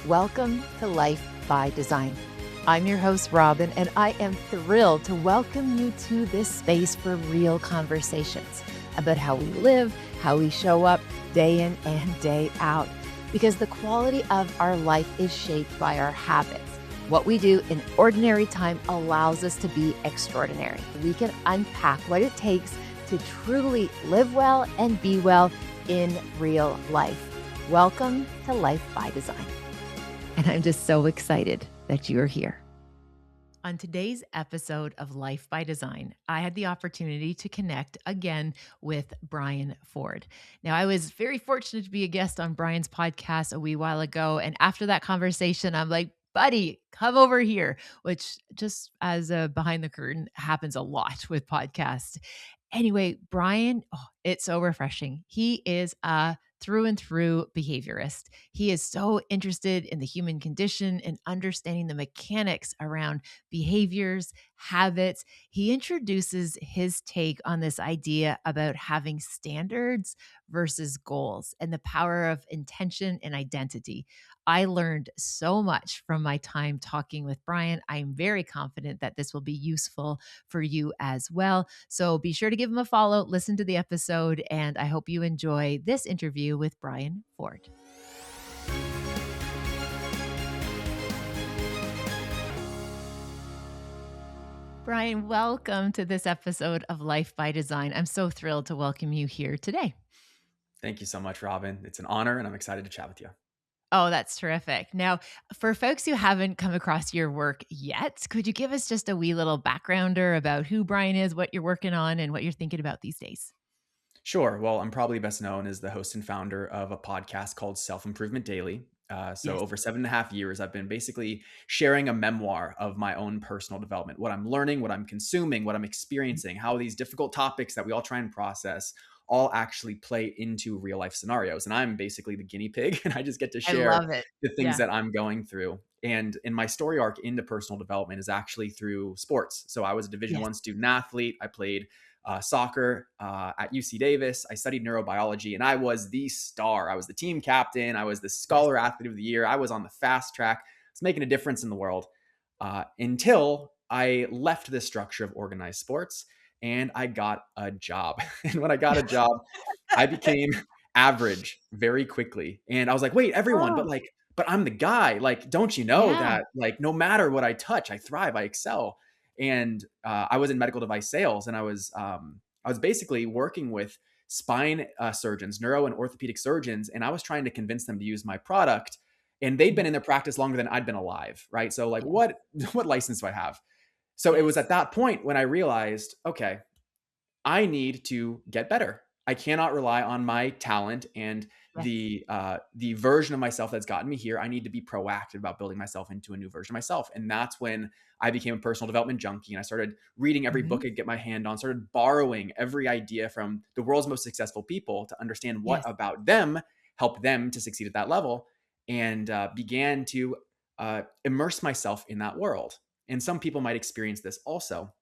Welcome to Life by Design. I'm your host, Robyne, and I am thrilled to welcome you to this space for real conversations about how we live, how we show up day in and day out, because the quality of our life is shaped by our habits. What we do in ordinary time allows us to be extraordinary. We can unpack what it takes to truly live well and be well in real life. Welcome to Life by Design. And I'm just so excited that you're here. On today's episode of Life by Design, I had the opportunity to connect again with Brian Ford. Now, I was very fortunate to be a guest on Brian's podcast a wee while ago. And after that conversation, I'm like, buddy, come over here, which just as a behind the curtain happens a lot with podcasts. Anyway, Brian, it's so refreshing. He is a through and through behaviorist. He is so interested in the human condition and understanding the mechanics around behaviors, habits. He introduces his take on this idea about having standards versus goals and the power of intention and identity. I learned so much from my time talking with Brian. I'm very confident that this will be useful for you as well. So be sure to give him a follow, listen to the episode, and I hope you enjoy this interview with Brian Ford. Brian, welcome to this episode of Life by Design. I'm so thrilled to welcome you here today. Thank you so much, Robyne. It's an honor, and I'm excited to chat with you. Oh, that's terrific. Now, for folks who haven't come across your work yet, could you give us just a wee little backgrounder about who Brian is, what you're working on, and what you're thinking about these days? Sure. Well, I'm probably best known as the host and founder of a podcast called Self-Improvement Daily. So Yes. over 7.5 years, I've been basically sharing a memoir of my own personal development, what I'm learning, what I'm consuming, what I'm experiencing, how these difficult topics that we all try and process all actually play into real life scenarios. And I'm basically the guinea pig, and I just get to I share love it. the things Yeah. that I'm going through. And my story arc into personal development is actually through sports. So I was a Division Yes. I student athlete. I played soccer at UC Davis. I studied neurobiology, and I was the star. I was the team captain. I was the Yes. scholar athlete of the year. I was on the fast track. I was making a difference in the world until I left this structure of organized sports and I got a job. And when I got a job, I became average very quickly. And I was like, wait, everyone, Oh, but I'm the guy. Like, don't you know yeah. that, like, no matter what I touch, I thrive, I excel. And I was in medical device sales, and I was basically working with spine surgeons, neuro and orthopedic surgeons, and I was trying to convince them to use my product. And they'd been in their practice longer than I'd been alive, right? So, like, Yeah. what license do I have? So it was Yes. at that point when I realized, okay, I need to get better. I cannot rely on my talent and Yes. the version of myself that's gotten me here. I need to be proactive about building myself into a new version of myself. And that's when I became a personal development junkie, and I started reading every book Mhm. I could get my hand on, started borrowing every idea from the world's most successful people to understand what Yes. about them helped them to succeed at that level, and began to immerse myself in that world. And some people might experience this also.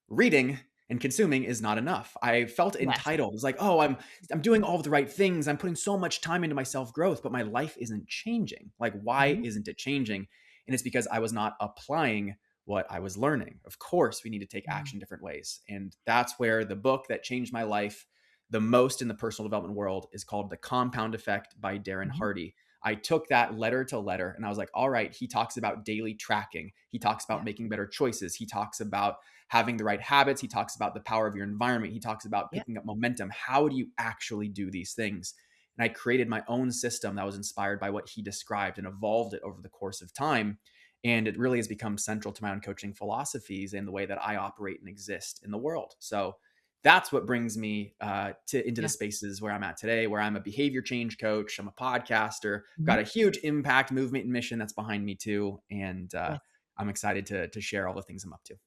Reading and consuming is not enough. I felt Yes. entitled. It's like, oh, I'm doing all of the right things. I'm putting so much time into my self-growth, but my life isn't changing. Like, why Mhm. isn't it changing? And it's because I was not applying what I was learning. Of course, we need to take Mm. action different ways. And that's where the book that changed my life the most in the personal development world is called The Compound Effect by Darren Mhm. Hardy. I took that letter to letter, and I was like, all right, he talks about daily tracking. He talks about Yeah. making better choices. He talks about having the right habits. He talks about the power of your environment. He talks about Yeah. picking up momentum. How do you actually do these things? And I created my own system that was inspired by what he described and evolved it over the course of time. And it really has become central to my own coaching philosophies and the way that I operate and exist in the world. So that's what brings me into the Yeah. spaces where I'm at today, where I'm a behavior change coach. I'm a podcaster, got Mhm. a huge impact movement and mission that's behind me too. And Yes. I'm excited to share all the things I'm up to.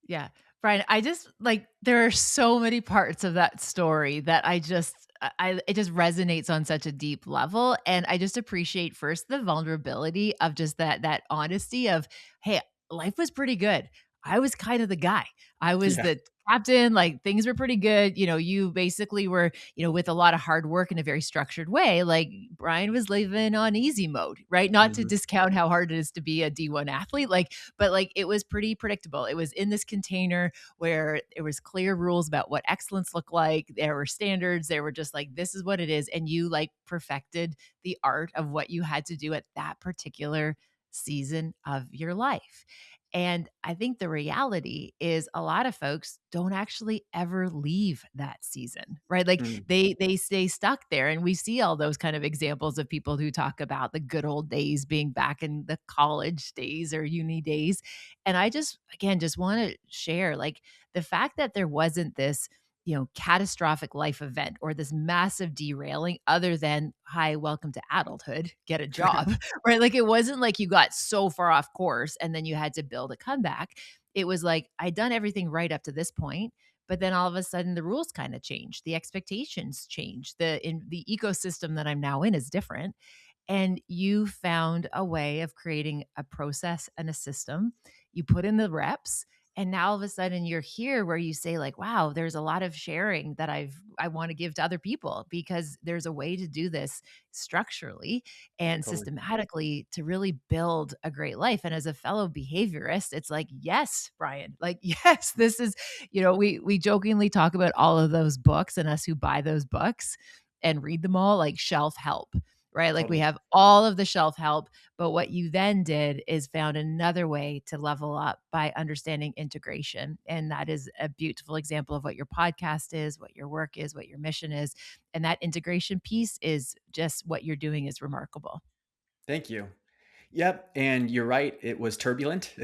Yeah. Brian, I just like there are so many parts of that story that it just resonates on such a deep level. And I just appreciate first the vulnerability of just that honesty of, hey, life was pretty good. I was kind of the guy. I was Yeah. the captain, like things were pretty good. You basically were, with a lot of hard work in a very structured way. Like Brian was living on easy mode, right? Not to Mhm. discount how hard it is to be a D1 athlete, but like it was pretty predictable. It was in this container where there was clear rules about what excellence looked like. There were standards. There were just like, this is what it is. And you like perfected the art of what you had to do at that particular season of your life. And I think the reality is a lot of folks don't actually ever leave that season, right? Like Mm. they stay stuck there. And we see all those kind of examples of people who talk about the good old days being back in the college days or uni days. And I just again just want to share like the fact that there wasn't this catastrophic life event or this massive derailing other than, hi, welcome to adulthood, get a job, right? Like it wasn't like you got so far off course and then you had to build a comeback. It was like, I'd done everything right up to this point, but then all of a sudden the rules kind of changed, the expectations changed, the ecosystem that I'm now in is different. And you found a way of creating a process and a system. You put in the reps, and now all of a sudden you're here where you say like, wow, there's a lot of sharing that I want to give to other people because there's a way to do this structurally and Totally. systematically to really build a great life. And as a fellow behaviorist, it's like, yes, Brian, like yes, this is, we jokingly talk about all of those books and us who buy those books and read them all like shelf help, right? Like we Totally. have all of the shelf help, but what you then did is found another way to level up by understanding integration. And that is a beautiful example of what your podcast is, what your work is, what your mission is. And that integration piece is just what you're doing is remarkable. Thank you. Yep, and you're right, it was turbulent,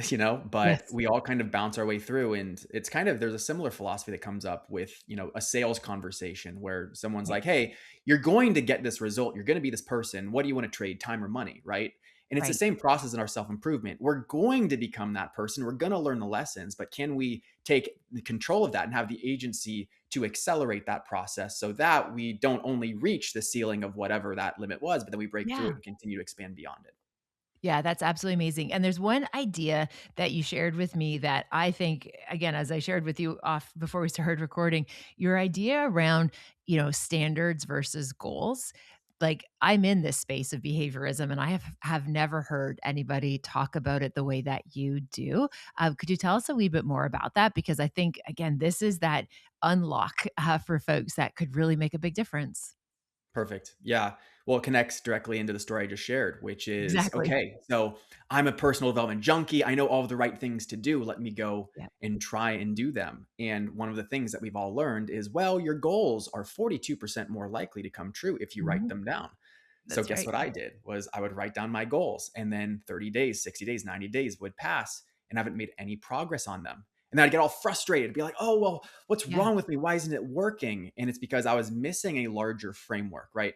but Yes. we all kind of bounce our way through, and it's kind of there's a similar philosophy that comes up with, a sales conversation where someone's Right. like, "Hey, you're going to get this result. You're gonna be this person. What do you wanna trade, time or money?" Right? And it's the Right. same process in our self-improvement. We're going to become that person. We're gonna learn the lessons, but can we take the control of that and have the agency to accelerate that process so that we don't only reach the ceiling of whatever that limit was, but then we break through it Yeah. and continue to expand beyond it? Yeah, that's absolutely amazing. And there's one idea that you shared with me that I think, again, as I shared with you off before we started recording, your idea around, standards versus goals. Like I'm in this space of behaviorism and I have never heard anybody talk about it the way that you do. Could you tell us a wee bit more about that? Because I think, again, this is that unlock for folks that could really make a big difference. Perfect. Yeah. Well, it connects directly into the story I just shared, which is Exactly. okay, so I'm a personal development junkie. I know all of the right things to do. Let me go Yeah, and try and do them. And one of the things that we've all learned is, well, your goals are 42% more likely to come true if you write Mhm. them down. So That's guess right. what I did was I would write down my goals and then 30 days, 60 days, 90 days would pass and I haven't made any progress on them. And then I'd get all frustrated, be like, oh, well, what's Yeah. wrong with me? Why isn't it working? And it's because I was missing a larger framework, right?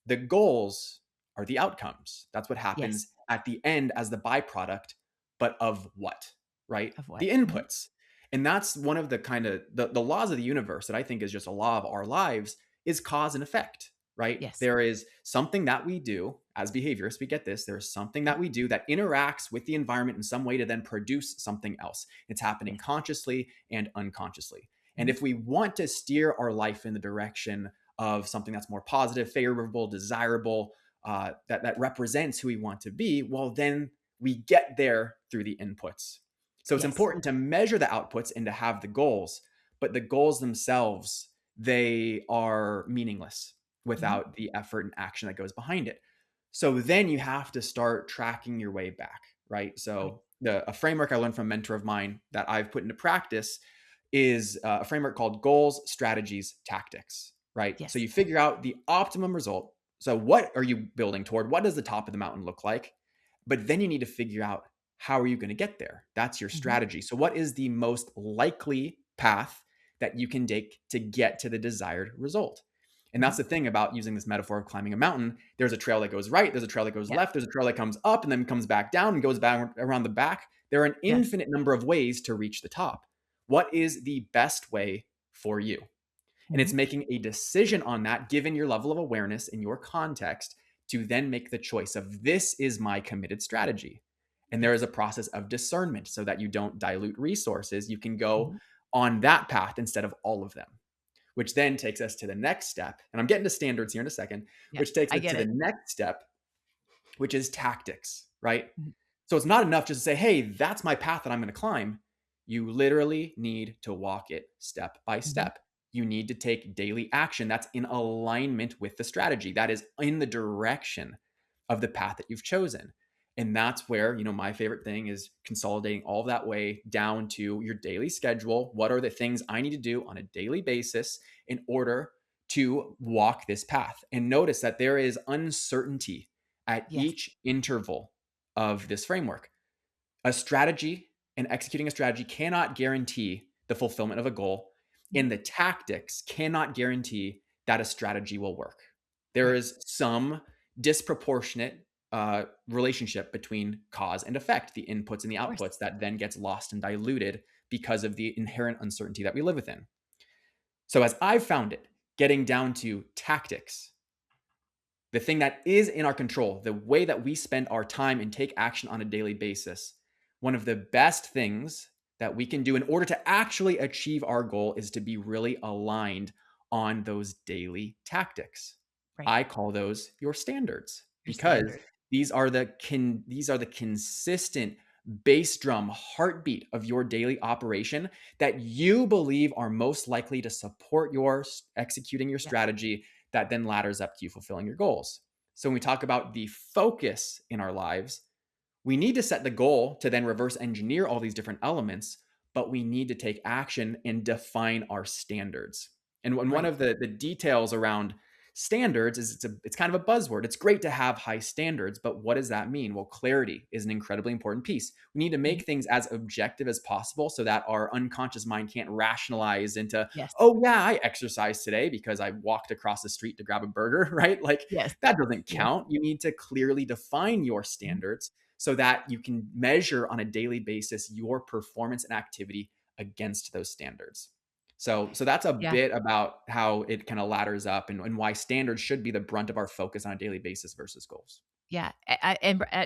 The goals are the outcomes. That's what Yes. happens at the end as the byproduct, but of what, right? Of what? The Mhm. inputs. And that's one of the kind of the laws of the universe that I think is just a law of our lives is cause and effect, right? Yes. There is something that we do as behaviorists, we get this. There's something that we do that interacts with the environment in some way to then produce something else. It's happening Yes. consciously and unconsciously. And Mhm. if we want to steer our life in the direction of something that's more positive, favorable, desirable, that represents who we want to be, well, then we get there through the inputs. So it's Yes. important to measure the outputs and to have the goals, but the goals themselves, they are meaningless Mhm. without the effort and action that goes behind it. So then you have to start tracking your way back, right? Right. So a framework I learned from a mentor of mine that I've put into practice is a framework called goals, strategies, tactics, right? So Yes. you figure out the optimum result. So what are you building toward? What does the top of the mountain look like? But then you need to figure out how are you going to get there? That's your Mhm. strategy. So what is the most likely path that you can take to get to the desired result? And Mhm. that's the thing about using this metaphor of climbing a mountain. There's a trail that goes right, there's a trail that goes Yep. left, there's a trail that comes up and then comes back down and goes back around the back. There are an Yes. infinite number of ways to reach the top. What is the best way for you? And it's Mhm. making a decision on that, given your level of awareness in your context, to then make the choice of this is my committed strategy. And there is Yes. a process of discernment so that you don't dilute resources. You can go Mhm. on that path instead of all of them, which then takes us to the next step. And I'm getting to standards here in a second, Yeah, which takes I us to get the it. next step, which is tactics, right? Mhm. So it's not enough just to say, hey, that's my path that I'm going to climb. You literally need to walk it step by Mhm. step. You need to take daily action that's in alignment with the strategy, that is in the direction of the path that you've chosen. And that's where, my favorite thing is consolidating all of that way down to your daily schedule. What are the things I need to do on a daily basis in order to walk this path? And notice that there is uncertainty at Yes. each interval of this framework. A strategy and executing a strategy cannot guarantee the fulfillment of a goal, Mhm. and the tactics cannot guarantee that a strategy will work. There Right. is some disproportionate relationship between cause and effect, the inputs and the Of course. outputs, that then gets lost and diluted because of the inherent uncertainty that we live within. So, as I've found it, getting down to tactics, the thing that is in our control, the way that we spend our time and take action on a daily basis, one of the best things that we can do in order to actually achieve our goal is to be really aligned on those daily tactics. Right. I call those your standards Your because standard. these are the consistent bass drum heartbeat of your daily operation that you believe are most likely to support your executing your Yeah. strategy, that then ladders up to you fulfilling your goals. So when we talk about the focus in our lives, we need to set the goal to then reverse engineer all these different elements, but we need to take action and define our standards. And one Right. of the details around standards is it's kind of a buzzword. It's great to have high standards, but what does that mean? Well, clarity is an incredibly important piece. We need to Mhm. make things as objective as possible so that our unconscious mind can't rationalize into, Yes. oh yeah, I exercised today because I walked across the street to grab a burger, right? Like Yes. that doesn't Yes. count. You need to clearly define your Mhm. standards so that you can measure on a daily basis your performance and activity against those standards. So that's a Yeah. bit about how it kind of ladders up, and why standards should be the brunt of our focus on a daily basis versus goals. Yeah,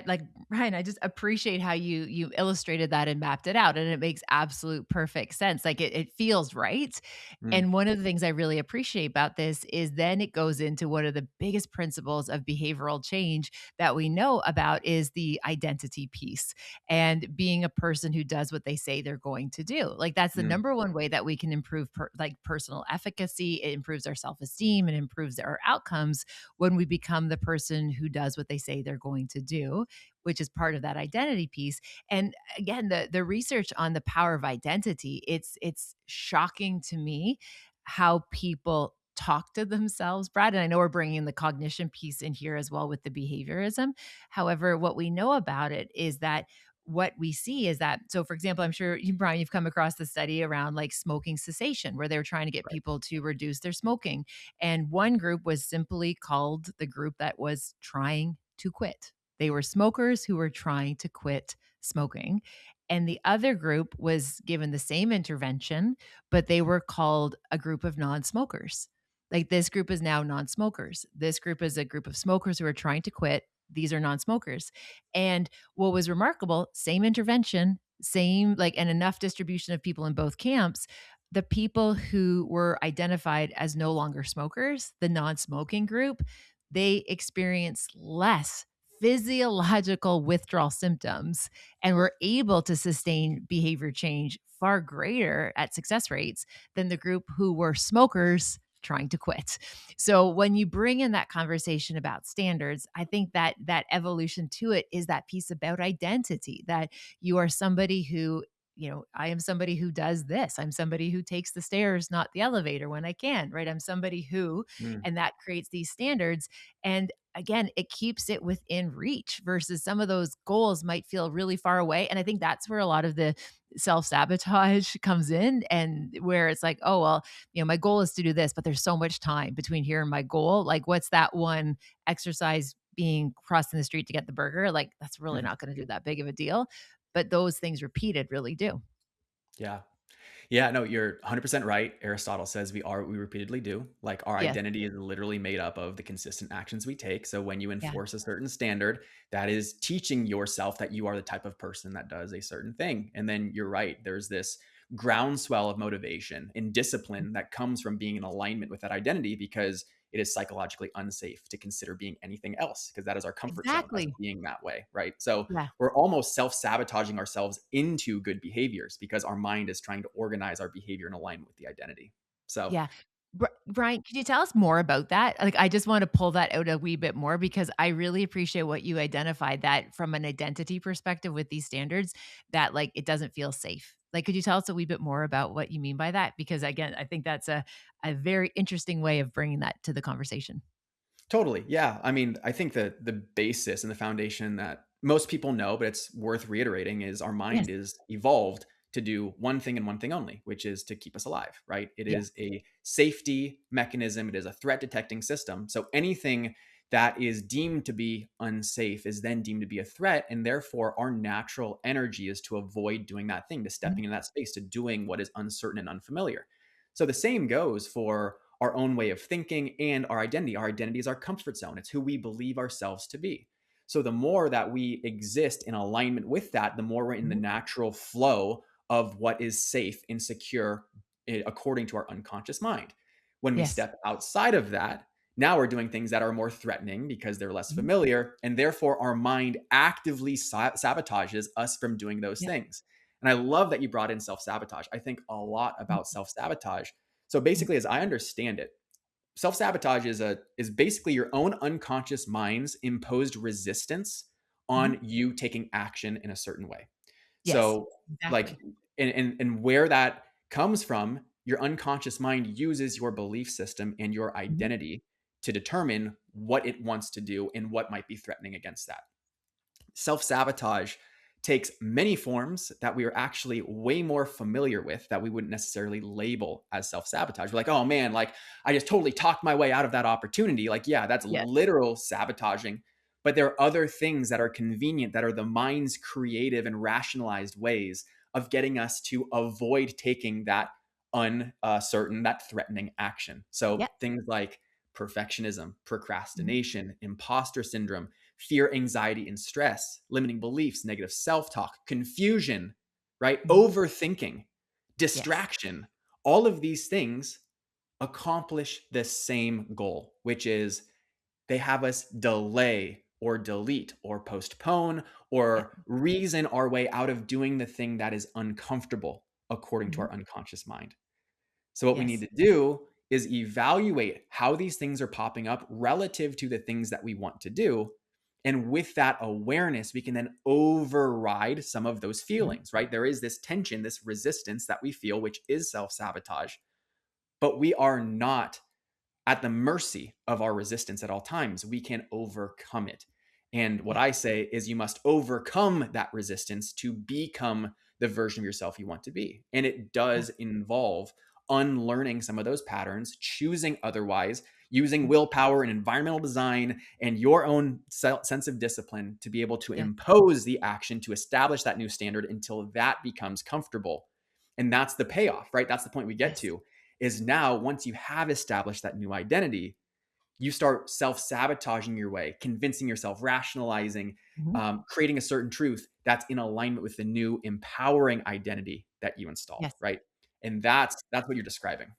like, Brian, I just appreciate how you illustrated that and mapped it out, and it makes absolute perfect sense, like, it feels right, Mm, and one of the things I really appreciate about this is then it goes into one of the biggest principles of behavioral change that we know about is the identity piece, and being a person who does what they say they're going to do, like, that's the mm, number one way that we can improve personal efficacy, it improves our self-esteem, it improves our outcomes when we become the person who does what they say they're going to do, which is part of that identity piece. And again, the research on the power of identity, it's shocking to me how people talk to themselves, Brad. And I know we're bringing the cognition piece in here as well with the behaviorism. However, what we know about it is that what we see is that, so for example, I'm sure you, Brian, you've come across the study around like smoking cessation where they were trying to get right. people to reduce their smoking, and one group was simply called the group that was trying to quit. They were smokers who were trying to quit smoking. And the other group was given the same intervention, but they were called a group of non smokers. Like this group is now non smokers. This group is a group of smokers who are trying to quit. These are non smokers. And what was remarkable, same intervention, same like, and enough distribution of people in both camps, the people who were identified as no longer smokers, the non-smoking group, they experienced less physiological withdrawal symptoms and were able to sustain behavior change far greater at success rates than the group who were smokers trying to quit. So when you bring in that conversation about standards, I think that that evolution to it is that piece about identity, that you are somebody who, I am somebody who does this. I'm somebody who takes the stairs, not the elevator when I can, right? I'm somebody who, Mm, and that creates these standards. And again, it keeps it within reach versus some of those goals might feel really far away. And I think that's where a lot of the self sabotage comes in, and where it's like, oh, well, my goal is to do this, but there's so much time between here and my goal. Like, what's that one exercise being crossing the street to get the burger? Like, that's really mhm. not going to do that big of a deal. But those things repeated really do. Yeah. Yeah, no, you're 100% right. Aristotle says we are what we repeatedly do. Like our Yes. identity is literally made up of the consistent actions we take. So when you Yeah. enforce a certain standard, that is teaching yourself that you are the type of person that does a certain thing. And then you're right, there's this groundswell of motivation and Mm. discipline that comes from being in alignment with that identity because it is psychologically unsafe to consider being anything else because that is our comfort zone as Exactly. being that way, right? So Yeah. we're almost self-sabotaging ourselves into good behaviors because our mind is trying to organize our behavior in alignment with the identity. So Yeah. Brian, could you tell us more about that? Like, I just want to pull that out a wee bit more because I really appreciate what you identified that from an identity perspective with these standards, that like it doesn't feel safe. Like, could you tell us a wee bit more about what you mean by that? Because again, I think that's a very interesting way of bringing that to the conversation. totally. Yeah. I mean, I think that the basis and the foundation that most people know, but it's worth reiterating is our Yes. mind is evolved to do one thing and one thing only, which is to keep us alive, right? It Yeah. is a safety mechanism, it is a threat detecting system. So anything that is deemed to be unsafe is then deemed to be a threat. And therefore, our natural energy is to avoid doing that thing, to Mhm. stepping in that space, to doing what is uncertain and unfamiliar. So the same goes for our own way of thinking and our identity. Our identity is our comfort zone, it's who we believe ourselves to be. So the more that we exist in alignment with that, the more we're in the Mhm. natural flow of what is safe and secure according to our unconscious mind. When we Yes. step outside of that, now we're doing things that are more threatening because they're less Mhm. familiar. And therefore, our mind actively sabotages us from doing those Yeah. things. And I love that you brought in self sabotage. I think a lot Mhm. about self sabotage. So Mhm. basically, as I understand it, self-sabotage is basically your own unconscious mind's imposed resistance Mhm. on you taking action in a certain way. Yes. So like Exactly. and where that comes from, your unconscious mind uses your belief system and your Mhm. identity to determine what it wants to do and what might be threatening against that. Self sabotage takes many forms that we are actually way more familiar with that we wouldn't necessarily label as self sabotage. We're like, oh man, like I just totally talked my way out of that opportunity. Like, yeah, that's Yes. literal sabotaging. But there are other things that are convenient, that are the mind's creative and rationalized ways of getting us to avoid taking that uncertain, that threatening action. Yeah. So things like perfectionism, Mhm. procrastination, imposter syndrome, fear, anxiety, and stress, limiting beliefs, negative self talk, confusion, right? Mhm. Overthinking, Yes. distraction. All of these things accomplish the same goal, which is they have us delay or delete or postpone Yeah. or reason our way out of doing the thing that is uncomfortable according to Mhm. our unconscious mind. So, what we need Yes. to do is evaluate how these things are popping up relative to the things that we want to do. And with that awareness, we can then override some of those Mhm. feelings, right? There is this tension, this resistance that we feel, which is self sabotage, but we are not at the mercy of our resistance at all times. We can overcome it. And what Yeah. I say is you must overcome that resistance to become the version of yourself you want to be. And it Yeah. does involve unlearning some of those patterns, choosing otherwise, using Mhm. willpower and environmental design and your own sense of discipline to be able to Yes. impose the action to establish that new standard until that becomes comfortable. And that's the payoff, right? That's the point we get Yes. to is now once you have established that new identity, you start self sabotaging your way, convincing yourself, rationalizing, Mhm. creating a certain truth that's in alignment with the new empowering identity that you installed, Yes. right? And that's what you're describing.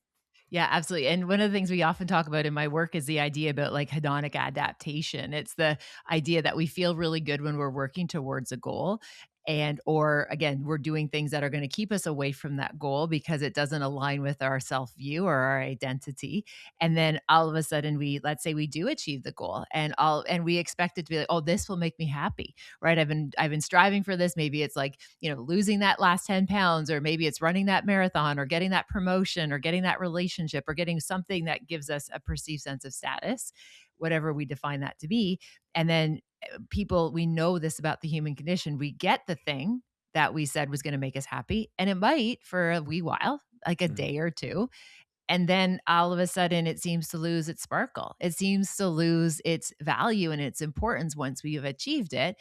Yeah, absolutely. And one of the things we often talk about in my work is the idea about like hedonic adaptation. It's the idea that we feel really good when we're working towards a goal and or again, we're doing things that are going to keep us away from that goal because it doesn't align with our self-view or our identity. And then all of a sudden we let's say we do achieve the goal and we expect it to be like, "Oh, this will make me happy." Right? I've been striving for this. Maybe it's like, losing that last 10 pounds, or maybe it's running that marathon, or getting that promotion, or getting that relationship, or getting something that gives us a perceived sense of status, whatever we define that to be. And then people, we know this about the human condition. We get the thing that we said was going to make us happy, and it might for a wee while, like a Mhm. day or two. And then all of a sudden, it seems to lose its sparkle. It seems to lose its value and its importance once we have achieved it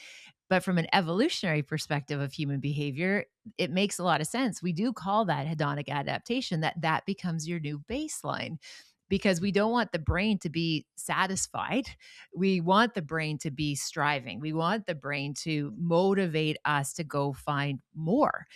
But from an evolutionary perspective of human behavior, it makes a lot of sense. We do call that hedonic adaptation, that becomes your new baseline because we don't want the brain to be satisfied. We want the brain to be striving. We want the brain to motivate us to go find more.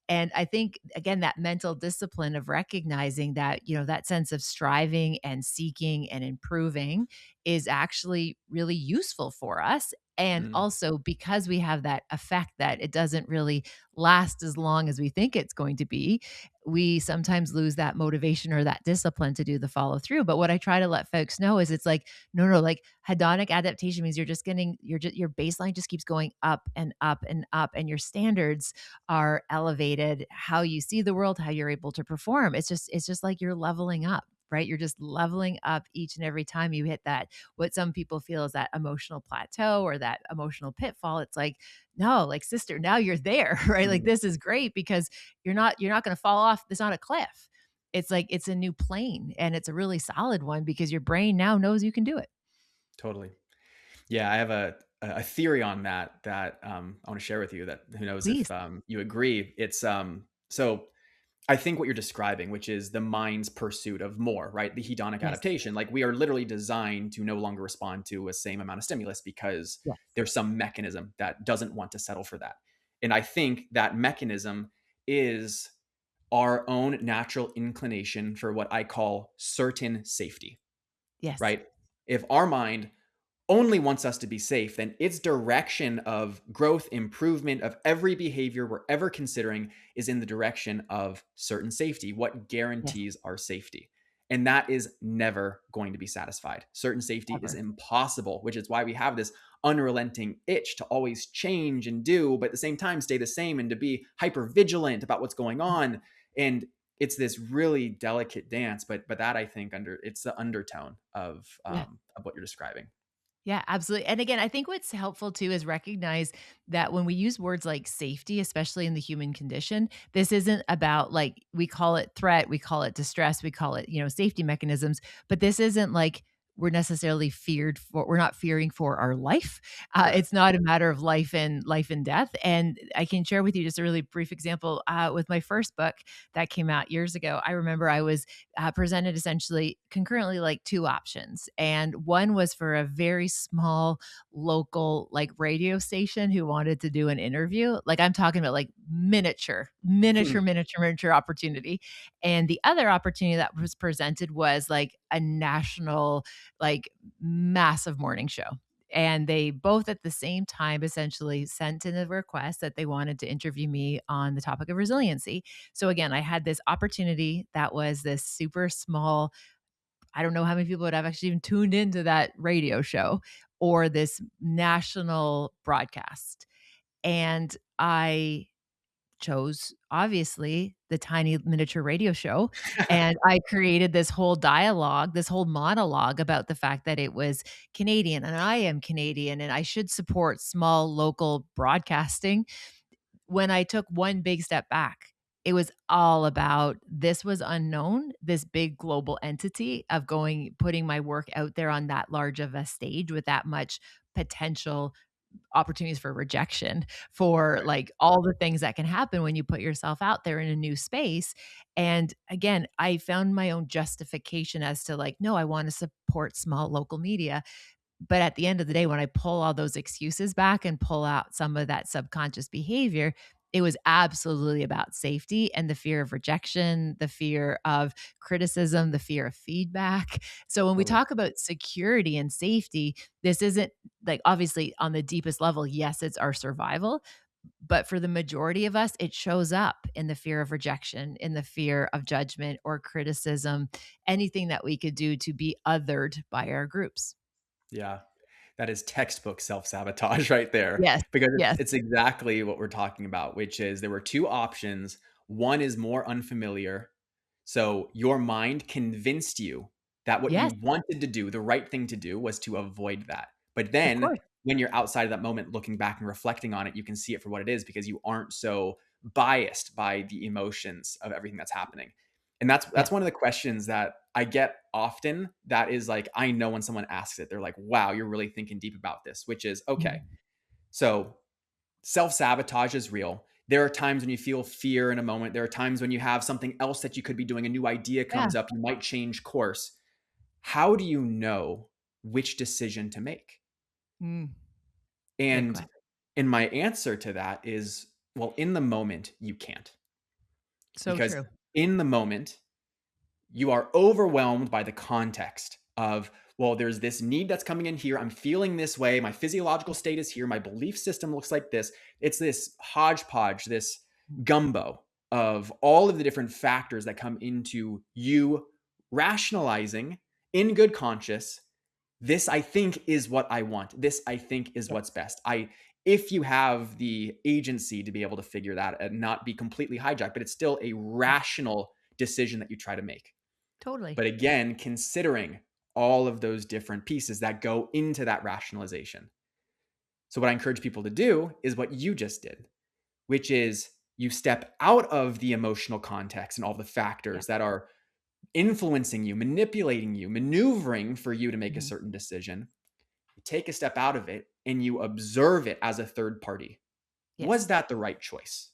And I think, again, that mental discipline of recognizing that, that sense of striving and seeking and improving is actually really useful for us. And Mm, also because we have that effect that it doesn't really last as long as we think it's going to be, we sometimes lose that motivation or that discipline to do the follow through. But what I try to let folks know is it's like, no, no, like hedonic adaptation means you're just getting your baseline just keeps going up and up and up, and your standards are elevated, how you see the world, how you're able to perform. It's just like you're leveling up, right? You're just leveling up each and every time you hit that, what some people feel is that emotional plateau or that emotional pitfall. It's like, no, like sister, now you're there, right? Like mm, this is great because you're not going to fall off. It's not a cliff. It's like it's a new plane, and it's a really solid one because your brain now knows you can do it. totally. Yeah, I have a theory on that I want to share with you. That who knows if Please. you agree. It's so I think what you're describing, which is the mind's pursuit of more, right? The hedonic Yes. adaptation. Like we are literally designed to no longer respond to a same amount of stimulus because Yes. there's some mechanism that doesn't want to settle for that. And I think that mechanism is our own natural inclination for what I call certain safety, Yes. right? If our mind only wants us to be safe, then its direction of growth, improvement of every behavior we're ever considering is in the direction of certain safety. What Yes. guarantees our safety? And that is never going to be satisfied. Certain safety is Ever. impossible, which is why we have this unrelenting itch to always change and do, but at the same time stay the same and to be hyper vigilant about what's going Mm. on. And it's this really delicate dance, but that I think it's the undertone Yeah. of what you're describing. Yeah, absolutely. And again, I think what's helpful too is recognize that when we use words like safety, especially in the human condition, this isn't about like we call it threat, we call it distress, we call it, safety mechanisms, but this isn't like we're not fearing for our life. Right. It's not a matter of life and death. And I can share with you just a really brief example with my first book that came out years ago. I remember I was presented essentially concurrently like two options. And one was for a very small local like radio station who wanted to do an interview. Like I'm talking about like miniature opportunity. And the other opportunity that was presented was like a national, like massive morning show. And they both at the same time essentially sent in a request that they wanted to interview me on the topic of resiliency. So again, I had this opportunity that was this super small. I don't know how many people would have actually even tuned into that radio show or this national broadcast. And I chose obviously the tiny miniature radio show, and I created this whole dialogue, this whole monologue about the fact that it was Canadian and I am Canadian and I should support small local broadcasting. When I took one big step back, it was all about this was unknown, this big global entity of putting my work out there on that large of a stage with that much potential opportunities for rejection, for Right. like all the things that can happen when you put yourself out there in a new space. And again, I found my own justification as to like, no, I want to support small local media. But at the end of the day, when I pull all those excuses back and pull out some of that subconscious behavior, it was absolutely about safety and the fear of rejection, the fear of criticism, the fear of feedback. So when we Totally. talk about security and safety, this isn't like obviously on the deepest level, yes, it's our survival. But for the majority of us, it shows up in the fear of rejection, in the fear of judgment or criticism, anything that we could do to be othered by our groups. Yeah. That is textbook self-sabotage right there, Yes, because yes, it's exactly what we're talking about, which is there were 2 options. One is more unfamiliar. So your mind convinced you that what you yes, wanted to do, the right thing to do was to avoid that. But of then course. when you're outside of that moment looking back and reflecting on it, you can see it for what it is because you aren't so biased by the emotions of everything that's happening. And that's Yes. one of the questions that I get often that is like I know when someone asks it, they're like, "Wow, you're really thinking deep about this," which is okay. Mhm. So self-sabotage is real. There are times when you feel fear in a moment. There are times when you have something else that you could be doing, a new idea Yeah. comes up, you might change course. How do you know which decision to make? Mm, great And question. my answer to that is, well, in the moment, you can't. So Because true. in the moment, you are overwhelmed by the context of, well, there's this need that's coming in here. I'm feeling this way. My physiological state is here. My belief system looks like this. It's this hodgepodge, this Mm, gumbo of all of the different factors that come into you rationalizing in good conscience. This, I think, is what I want. This, I think, is what's yes. best. If you have the agency to be able to figure that and not be completely hijacked, but it's still a Mm, rational decision that you try to make. totally. But again, considering all of those different pieces that go into that rationalization. So, what I encourage people to do is what you just did, which is you step out of the emotional context and all the Yeah. factors that are influencing you, manipulating you, maneuvering for you to make a Mhm. certain decision. You take a step out of it and you observe it as a third party. Was Yes. that the right choice?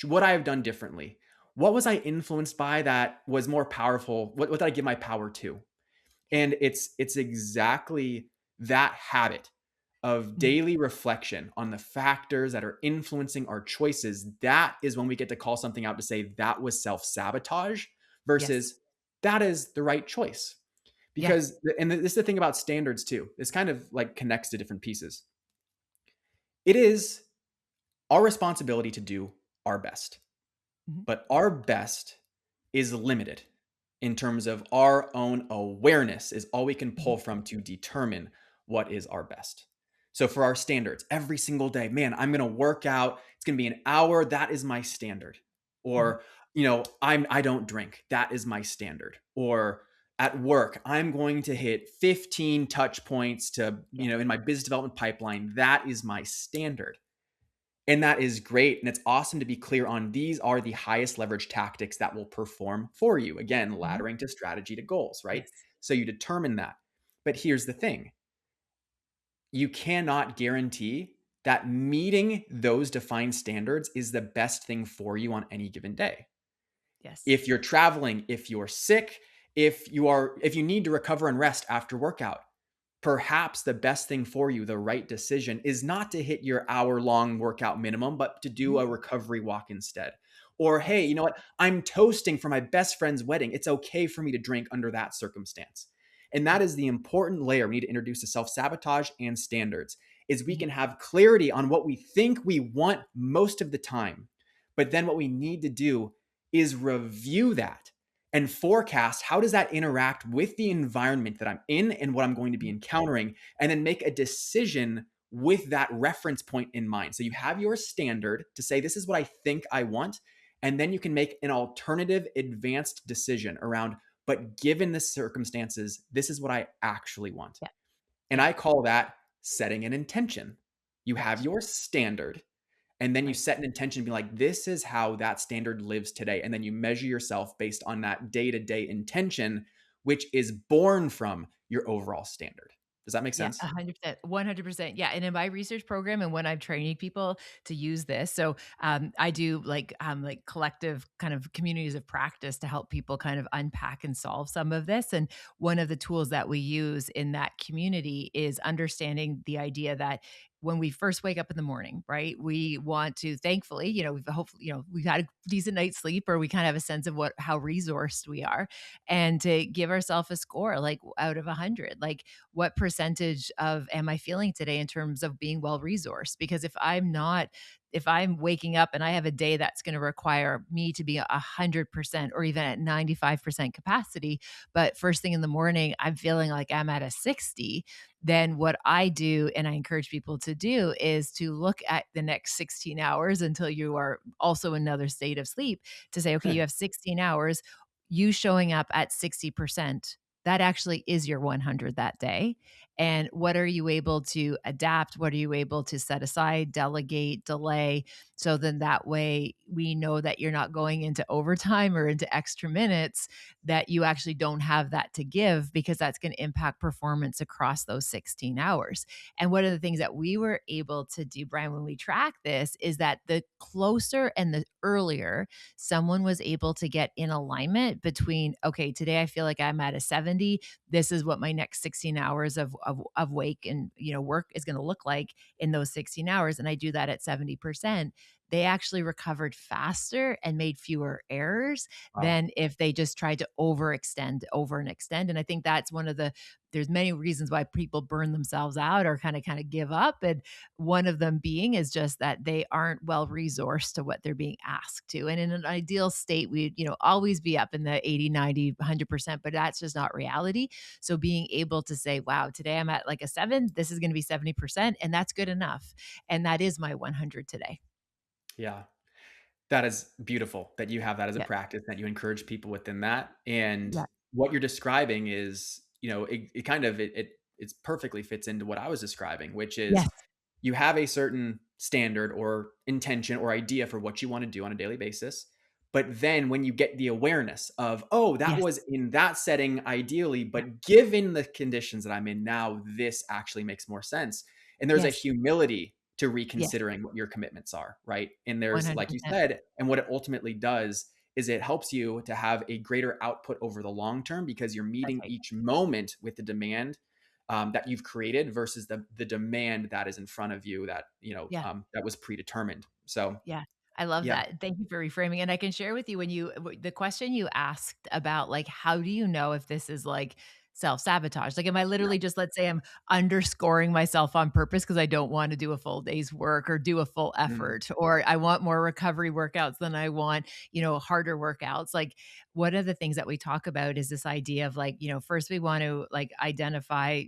Would I have done differently? What was I influenced by that was more powerful? What did I give my power to? Yeah. And it's exactly that habit of Mhm. daily reflection on the factors that are influencing our choices. That is when we get to call something out to say that was self-sabotage Yes. versus that is the right choice. Yeah. Because, and this is the thing about standards too, this kind of like connects to different pieces. It is our responsibility to do our best. Mhm. But our best is limited in terms of our own awareness is all we can Mhm. pull from to determine what is our best. So for our standards, every single day, man, I'm going to work out. It's going to be an hour. That is my standard. Mhm. Or, I don't drink. That is my standard. Or at work, I'm going to hit 15 touch points to, Yeah. in my business development pipeline. That is my standard. And that is great. And it's awesome to be clear on these are the highest leverage tactics that will perform for you. Again, Mhm. laddering to strategy to goals, right? Yes. So you determine that. But here's the thing, you cannot guarantee that meeting those defined standards is the best thing for you on any given day. Yes. If you're traveling, if you're sick, if you need to recover and rest after workout, perhaps the best thing for you, the right decision, is not to hit your hour-long workout minimum, but to do Mhm. a recovery walk instead. Or, hey, Yes. you know what? I'm toasting for my best friend's wedding. It's okay for me to drink under that circumstance. And that Yeah. is the important layer we need to introduce to self-sabotage and standards, is we Mhm. can have clarity on what we think we want most of the time. But then what we need to do is review that and forecast how does that interact with the environment that I'm in and what I'm going to be Mhm. encountering, and then make a decision with that reference point in mind. So you have your standard to say, this is what I think I want. And then you can make an alternative advanced decision around, but given the circumstances, this is what I actually want. Yeah. And Yeah. I call that setting an intention. You have Right. your standard, and then you Right. set an intention and be like, this is how that standard lives today. And then you measure yourself based on that day to day intention, which is born from your overall standard. Does that make Yeah, sense? 100%, 100%. Yeah, and in my research program and when I'm training people to use this, so I do like collective kind of communities of practice to help people kind of unpack and solve some of this. And one of the tools that we use in that community is understanding the idea that when we first wake up in the morning, right, we want to thankfully, we've hopefully, we've had a decent night's sleep or we kind of have a sense of what how resourced we are, and to give ourselves a score like out of 100, like what percentage of am I feeling today in terms of being well resourced? Because if I'm waking up and I have a day that's going to require me to be 100% or even at 95% capacity, but first thing in the morning, I'm feeling like I'm at a 60, then what I do, and I encourage people to do, is to look at the next 16 hours until you are also in another state of sleep to say, okay, you have 16 hours, you showing up at 60%, that actually is your 100 that day. And what are you able to adapt? What are you able to set aside, delegate, delay? So then that way we know that you're not going into overtime or into extra minutes, that you actually don't have that to give, because that's going to impact performance across those 16 hours. And one of the things that we were able to do, Brian, when we track this, is that the closer and the earlier someone was able to get in alignment between, okay, today I feel like I'm at a 70. This is what my next 16 hours of wake and work is going to look like in those 16 hours. And I do that at 70%. They actually recovered faster and made fewer errors Wow. than if they just tried to overextend over and extend. And I think that's one of the there's many reasons why people burn themselves out or kind of give up. And one of them being is just that they aren't well resourced to what they're being asked to. And in an ideal state, we'd, always be up in the 80, 90, 100%, but that's just not reality. So being able to say, wow, today I'm at like a 7, this is going to be 70%, and that's good enough. And that is my 100 today. Yeah. That is beautiful that you have that as a Yeah. practice, that you encourage people within that. And Yeah. what you're describing is, it kind of it's perfectly fits into what I was describing, which is Yes. you have a certain standard or intention or idea for what you want to do on a daily basis. But then when you get the awareness of, oh, that Yes. was in that setting ideally, but given the conditions that I'm in now, this actually makes more sense. And there's a Yes. humility to Yes. reconsidering what your commitments are, right? And there's, like you 100%. said, and what it ultimately does is it helps you to have a greater output over the long term because you're That's meeting right. each moment with the demand that you've created versus the demand that is in front of you that Yeah. that was predetermined. So Yeah, I love yeah, that. Thank you for reframing. And I can share with you when the question you asked about, like, how do you know if this is like self-sabotage? Like, am I yeah, literally just, let's say I'm underscoring myself on purpose because I don't want to do a full day's work or do a full mm, effort, or I want more recovery workouts than I want, harder workouts. Like, one of the things that we talk about is this idea of, like, first we want to like identify,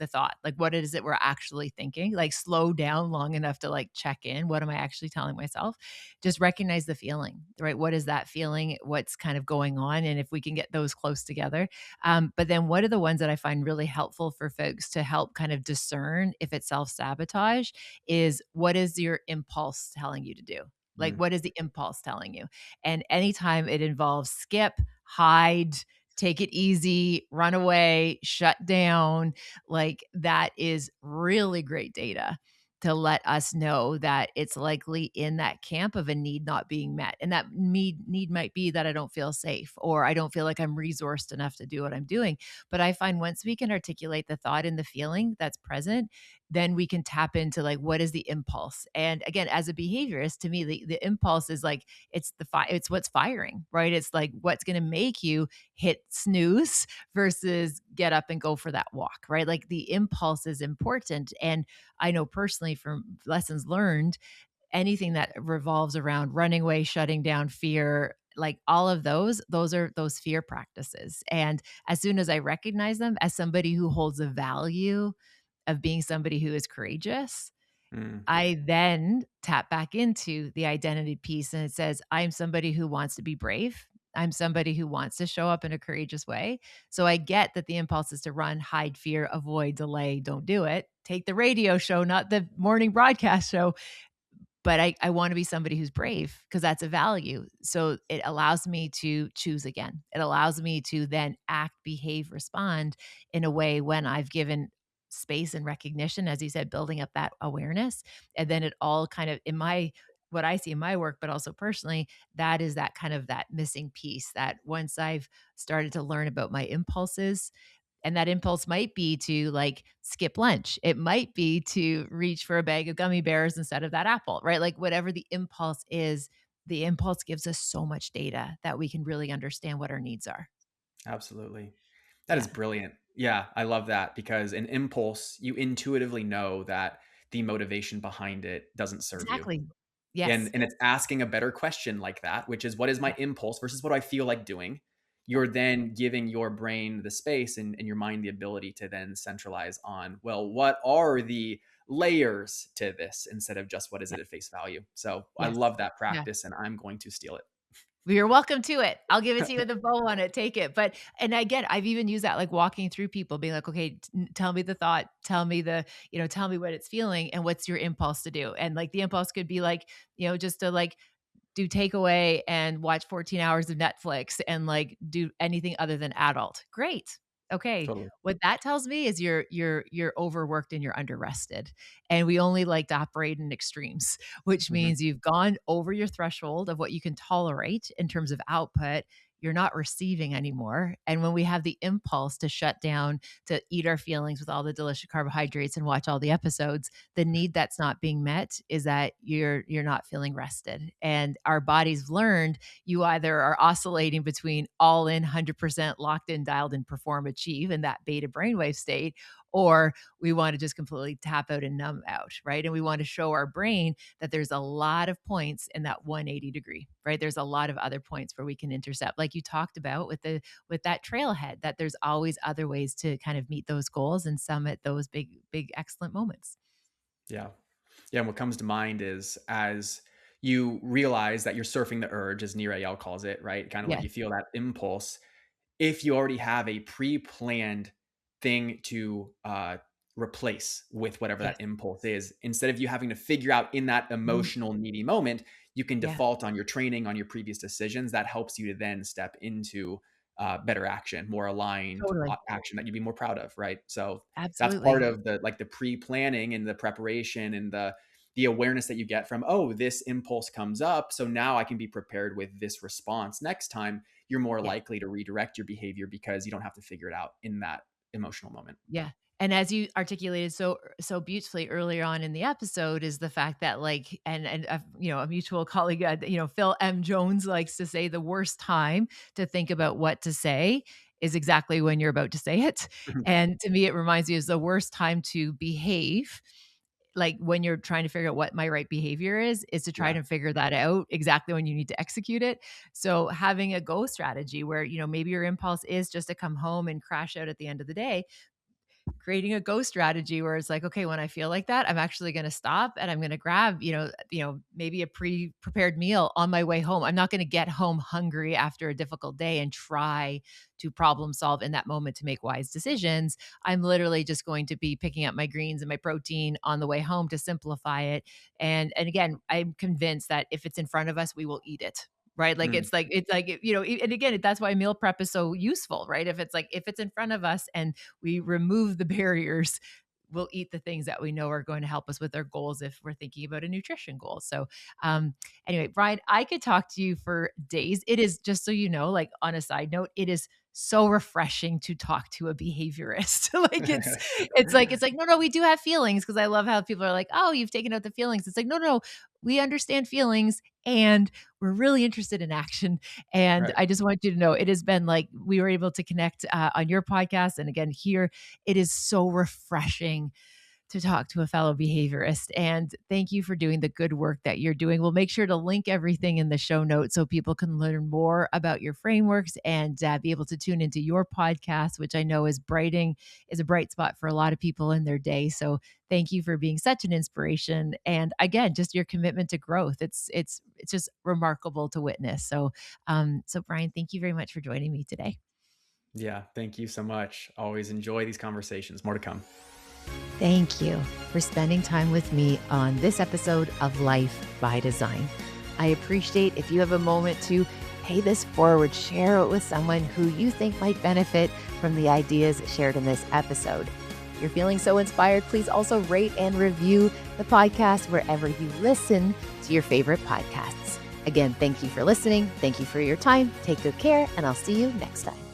the thought, like what is it we're actually thinking, like slow down long enough to like check in, what am I actually telling myself? Just recognize the feeling, right? What is that feeling? What's kind of going on? And if we can get those close together. But then what are the ones that I find really helpful for folks to help kind of discern if it's self-sabotage is, what is your impulse telling you to do? Like, mm, what is the impulse telling you? And anytime it involves skip, hide, take it easy, run away, shut down, like that is really great data to let us know that it's likely in that camp of a need not being met. And that need might be that I don't feel safe or I don't feel like I'm resourced enough to do what I'm doing. But I find once we can articulate the thought and the feeling that's present, then we can tap into like, what is the impulse? And again, as a behaviorist, to me, the impulse is like, it's what's firing, right? It's like what's going to make you hit snooze versus get up and go for that walk, right? Like the impulse is important. And I know personally from lessons learned, anything that revolves around running away, shutting down, fear, like all of those are those fear practices. And as soon as I recognize them as somebody who holds a value of being somebody who is courageous, mm, I then tap back into the identity piece and it says, I'm somebody who wants to be brave. I'm somebody who wants to show up in a courageous way. So I get that the impulse is to run, hide, fear, avoid, delay, don't do it. Take the radio show, not the morning broadcast show. But I want to be somebody who's brave because that's a value. So it allows me to choose again. It allows me to then act, behave, respond in a way when I've given space and recognition, as you said, building up that awareness. And then it all kind of, in my, what I see in my work, but also personally, that is that kind of that missing piece that once I've started to learn about my impulses, and that impulse might be to like skip lunch. It might be to reach for a bag of gummy bears instead of that apple, right? Like whatever the impulse is, the impulse gives us so much data that we can really understand what our needs are. absolutely. That is Yeah, brilliant. Yeah, I love that because an impulse, you intuitively know that the motivation behind it doesn't serve you. exactly. And Yes. and it's asking a better question like that, which is what is Yeah. my impulse versus what do I feel like doing? Yeah. You're then giving your brain the space and your mind the ability to then centralize on, well, what are the layers to this instead of just what is Yeah. it at face value. So I Yes. love that Yeah. practice and I'm going to steal it. You're welcome to it. I'll give it to you with a bow on it. Take it. But and again, I've even used that like walking through people, being like, okay, tell me the thought, tell me tell me what it's feeling and what's your impulse to do. And like the impulse could be like, just to like do takeaway and watch 14 hours of Netflix and like do anything other than adult. Great. Okay. Totally. What that tells me is you're overworked and you're underrested. And we only like to operate in extremes, which Mhm. means you've gone over your threshold of what you can tolerate in terms of output. You're not receiving anymore. And when we have the impulse to shut down, to eat our feelings with all the delicious carbohydrates and watch all the episodes, the need that's not being met is that you're not feeling rested. And our bodies learned you either are oscillating between all in 100% locked in, dialed in, perform, achieve in that beta brainwave state, or we want to just completely tap out and numb out, right? And we want to show our brain that there's a lot of points in that 180 degree, right? There's a lot of other points where we can intercept, like you talked about with that trailhead, that there's always other ways to kind of meet those goals and summit those big excellent moments. Yeah. Yeah. And what comes to mind is as you realize that you're surfing the urge, as Nirayel calls it, right? Kind of like Yes, you feel that impulse. If you already have a pre-planned thing to replace with whatever that yes, impulse is, instead of you having to figure out in that mhm, emotional needy moment, you can yeah, default on your training, on your previous decisions. That helps you to then step into better action, more aligned totally, action that you'd be more proud of, right? So that's part absolutely, of the like the pre-planning and the preparation and the awareness that you get from, oh, this impulse comes up, so now I can be prepared with this response next time. You're more yeah. likely to redirect your behavior because you don't have to figure it out in that emotional moment. Yeah. And as you articulated so beautifully earlier on in the episode is the fact that like a mutual colleague, Phil M. Jones likes to say the worst time to think about what to say is exactly when you're about to say it. And to me, it reminds me is the worst time to behave, like when you're trying to figure out what my right behavior is to try Yeah. to figure that out exactly when you need to execute it. So having a go strategy where, maybe your impulse is just to come home and crash out at the end of the day, creating a go strategy where it's like, okay, when I feel like that, I'm actually going to stop and I'm going to grab, maybe a pre-prepared meal on my way home. I'm not going to get home hungry after a difficult day and try to problem solve in that moment to make wise decisions. I'm literally just going to be picking up my greens and my protein on the way home to simplify it. And again, I'm convinced that if it's in front of us, we will eat it. Right. Like Mm, and again, that's why meal prep is so useful, right? If it's in front of us and we remove the barriers, we'll eat the things that we know are going to help us with our goals if we're thinking about a nutrition goal. So, um, anyway, Brian, I could talk to you for days. It is just so you know, like on a side note, it is so refreshing to talk to a behaviorist. Like it's like no, no, we do have feelings because I love how people are like, oh, you've taken out the feelings. It's like no, no, we understand feelings and we're really interested in action. And right. I just want you to know it has been like we were able to connect on your podcast and again here it is so refreshing to talk to a fellow behaviorist. And thank you for doing the good work that you're doing. We'll make sure to link everything in the show notes so people can learn more about your frameworks and be able to tune into your podcast, which I know is is a bright spot for a lot of people in their day. So thank you for being such an inspiration. And again, just your commitment to growth. It's just remarkable to witness. So Brian, thank you very much for joining me today. Yeah. Thank you so much. Always enjoy these conversations. More to come. Thank you for spending time with me on this episode of Life by Design. I appreciate if you have a moment to pay this forward, share it with someone who you think might benefit from the ideas shared in this episode. If you're feeling so inspired, please also rate and review the podcast wherever you listen to your favorite podcasts. Again, thank you for listening. Thank you for your time. Take good care, and I'll see you next time.